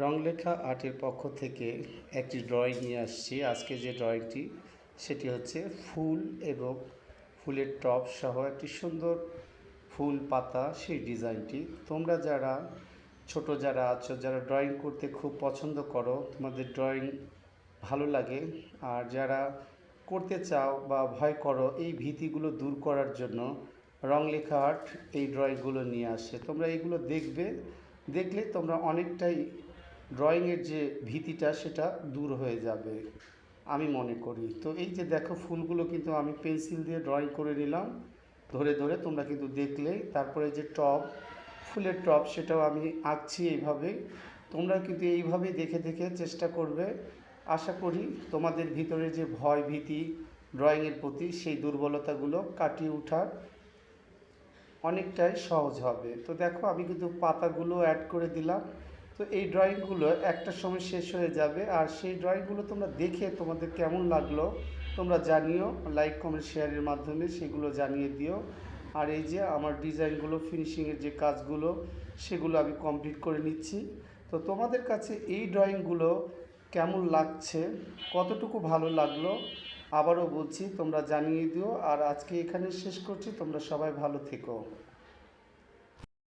রংলেখা আর্টের পক্ষ থেকে একটি ড্রয়িং নিয়ে আসছি। আজকে যে ড্রয়িংটি সেটি হচ্ছে ফুল এবং ফুলের টব সহ একটি সুন্দর ফুল পাতা, সেই ডিজাইনটি। তোমরা যারা যারা আছো, যারা ড্রয়িং করতে খুব পছন্দ করো, তোমাদের ড্রয়িং ভালো লাগে, আর যারা করতে চাও বা ভয় করো, এই ভীতিগুলো দূর করার জন্য রংলেখা আর্ট এই ড্রয়িংগুলো নিয়ে আসে। তোমরা এইগুলো দেখলে তোমরা অনেকটাই ড্রয়িংয়ের যে ভীতিটা সেটা দূর হয়ে যাবে আমি মনে করি। তো এই যে দেখো, ফুলগুলো কিন্তু আমি পেন্সিল দিয়ে ড্রয়িং করে নিলাম ধরে ধরে, তোমরা কিন্তু দেখলেই। তারপরে যে টব, ফুলের টব, সেটাও আমি আঁকছি এইভাবেই। তোমরা কিন্তু এইভাবেই দেখে দেখে চেষ্টা করবে। আশা করি তোমাদের ভিতরে যে ভয় ভীতি ড্রয়িংয়ের প্রতি, সেই দুর্বলতাগুলো কাটিয়ে ওঠার অনেকটাই সহজ হবে। তো দেখো, আমি কিন্তু পাতাগুলো অ্যাড করে দিলাম। তো এই ড্রয়িংগুলো একটা সময় শেষ হয়ে যাবে, আর সেই ড্রয়িংগুলো তোমরা দেখে তোমাদের কেমন লাগলো তোমরা জানিও, লাইক কমেন্ট শেয়ারের মাধ্যমে সেগুলো জানিয়ে দিও। আর এই যে আমার ডিজাইনগুলো, ফিনিশিংয়ের যে কাজগুলো, সেগুলো আমি কমপ্লিট করে নিচ্ছি। তো তোমাদের কাছে এই ড্রয়িংগুলো কেমন লাগছে, কতটুকু ভালো লাগলো, আবারও বলছি তোমরা জানিয়ে দিও। আর আজকে এখানে শেষ করছি, তোমরা সবাই ভালো থেকো।